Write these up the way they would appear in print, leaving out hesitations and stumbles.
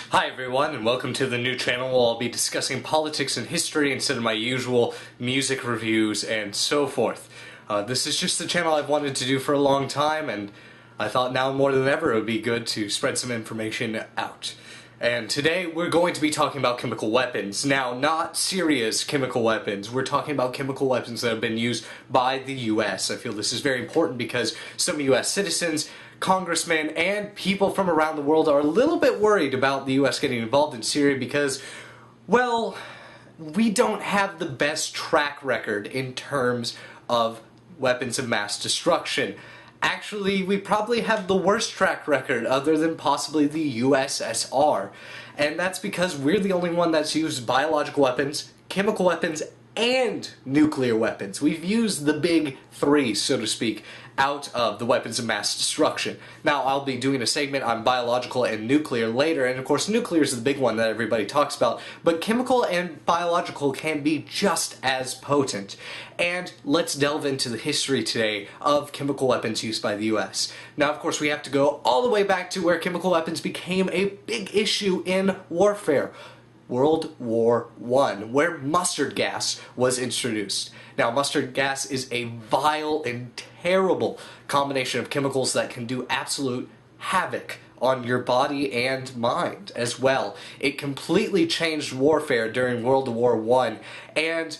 Hi everyone, and welcome to the new channel where I'll be discussing politics and history instead of my usual music reviews and so forth. This is just the channel I've wanted to do for a long time, and I thought now more than ever it would be good to spread some information out. And today we're going to be talking about chemical weapons. Now, not Syria's chemical weapons. We're talking about chemical weapons that have been used by the US. I feel this is very important because some US citizens, congressmen, and people from around the world are a little bit worried about the US getting involved in Syria because, well, we don't have the best track record in terms of weapons of mass destruction. Actually, we probably have the worst track record other than possibly the USSR. And that's because we're the only one that's used biological weapons, chemical weapons, and nuclear weapons. We've used the big three, so to speak, out of the weapons of mass destruction. Now, I'll be doing a segment on biological and nuclear later, and of course nuclear is the big one that everybody talks about, but chemical and biological can be just as potent. And let's delve into the history today of chemical weapons used by the US. Now, of course, we have to go all the way back to where chemical weapons became a big issue in warfare. World War I, where mustard gas was introduced. Now, mustard gas is a vile and terrible combination of chemicals that can do absolute havoc on your body and mind as well. It completely changed warfare during World War I, and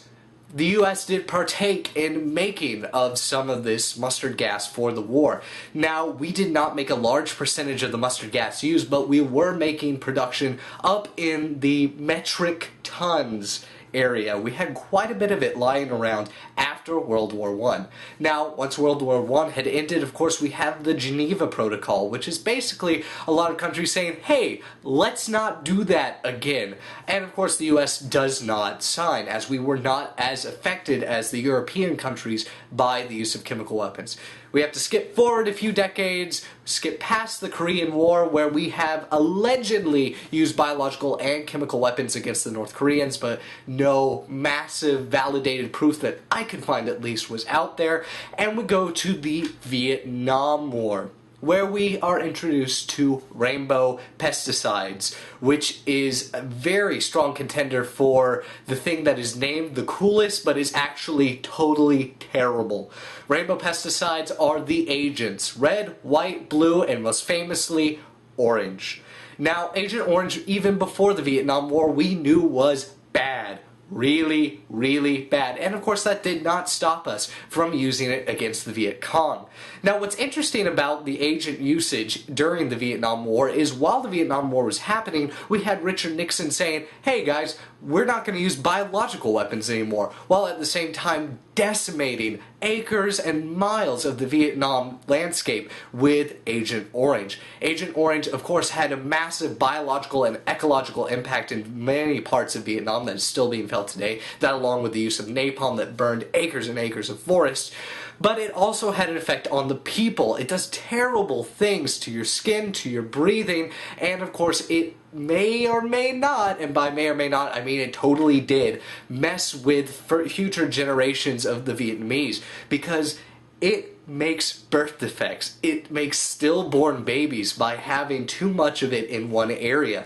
the US did partake in making of some of this mustard gas for the war. Now, we did not make a large percentage of the mustard gas used, but we were making production up in the metric tons area. We had quite a bit of it lying around after World War I. Now, once World War I had ended, of course, we have the Geneva Protocol, which is basically a lot of countries saying, hey, let's not do that again. And of course, the US does not sign, as we were not as affected as the European countries by the use of chemical weapons. We have to skip forward a few decades, skip past the Korean War, where we have allegedly used biological and chemical weapons against the North Koreans, but no massive validated proof that I could find at least was out there. And we go to the Vietnam War, where we are introduced to rainbow pesticides, which is a very strong contender for the thing that is named the coolest but is actually totally terrible. Rainbow pesticides are the agents: red, white, blue, and most famously, orange. Now, Agent Orange, even before the Vietnam War, we knew was bad. Really, really bad. And of course that did not stop us from using it against the Viet Cong. Now, what's interesting about the agent usage during the Vietnam War is while the Vietnam War was happening, we had Richard Nixon saying, hey guys, we're not going to use biological weapons anymore, while at the same time decimating acres and miles of the Vietnam landscape with Agent Orange. Agent Orange, of course, had a massive biological and ecological impact in many parts of Vietnam that is still being felt today, that along with the use of napalm that burned acres and acres of forest. But it also had an effect on the people. It does terrible things to your skin, to your breathing, and of course it may or may not, and by may or may not I mean it totally did, mess with future generations of the Vietnamese, because it makes birth defects. It makes stillborn babies by having too much of it in one area.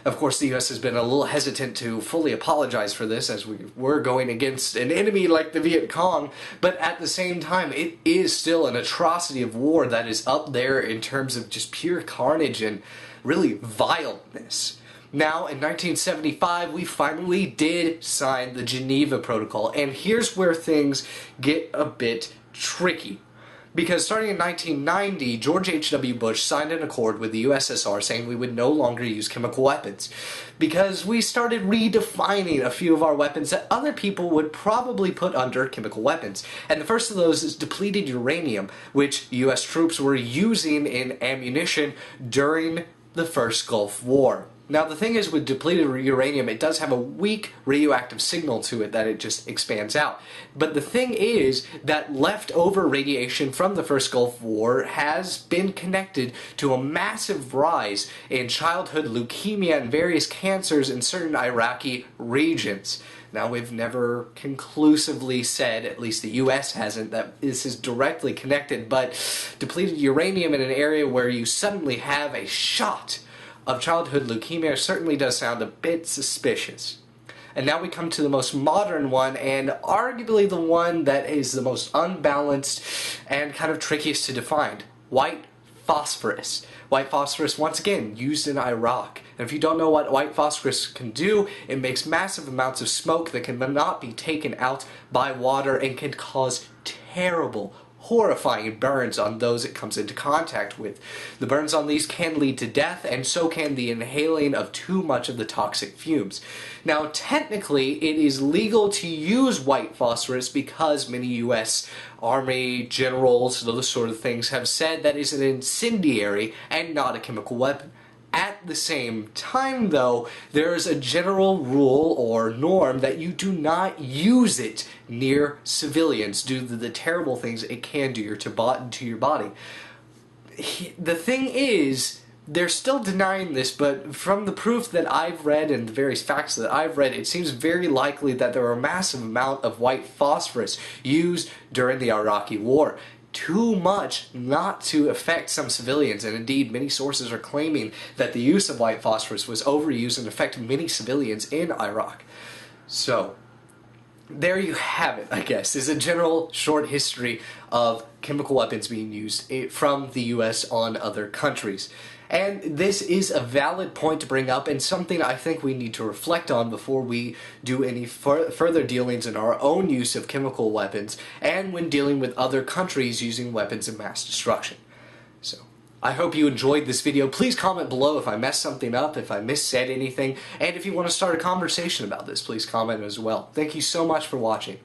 Of course, the US has been a little hesitant to fully apologize for this, as we were going against an enemy like the Viet Cong, but at the same time, it is still an atrocity of war that is up there in terms of just pure carnage and really vileness. Now, in 1975, we finally did sign the Geneva Protocol, and here's where things get a bit tricky. Because starting in 1990, George H.W. Bush signed an accord with the USSR saying we would no longer use chemical weapons. Because we started redefining a few of our weapons that other people would probably put under chemical weapons. And the first of those is depleted uranium, which US troops were using in ammunition during the first Gulf War. Now, the thing is, with depleted uranium, it does have a weak radioactive signal to it that it just expands out. But the thing is that leftover radiation from the first Gulf War has been connected to a massive rise in childhood leukemia and various cancers in certain Iraqi regions. Now, we've never conclusively said, at least the US hasn't, that this is directly connected, but depleted uranium in an area where you suddenly have a shot of childhood leukemia certainly does sound a bit suspicious. And now we come to the most modern one, and arguably the one that is the most unbalanced and kind of trickiest to define: white phosphorus. White phosphorus, once again, used in Iraq. And if you don't know what white phosphorus can do, it makes massive amounts of smoke that cannot be taken out by water and can cause terrible, horrifying burns on those it comes into contact with. The burns on these can lead to death, and so can the inhaling of too much of the toxic fumes. Now, technically, it is legal to use white phosphorus because many U.S. Army generals, those sort of things, have said that it's an incendiary and not a chemical weapon. At the same time, though, there is a general rule or norm that you do not use it near civilians due to the terrible things it can do to your body. The thing is, they're still denying this, but from the proof that I've read and the various facts that I've read, it seems very likely that there were a massive amount of white phosphorus used during the Iraqi war. Too much not to affect some civilians, and indeed many sources are claiming that the use of white phosphorus was overused and affected many civilians in Iraq. So, there you have it, I guess, is a general short history of chemical weapons being used from the US on other countries. And this is a valid point to bring up, and something I think we need to reflect on before we do any further dealings in our own use of chemical weapons, and when dealing with other countries using weapons of mass destruction. So, I hope you enjoyed this video. Please comment below if I messed something up, if I missaid anything, and if you want to start a conversation about this, please comment as well. Thank you so much for watching.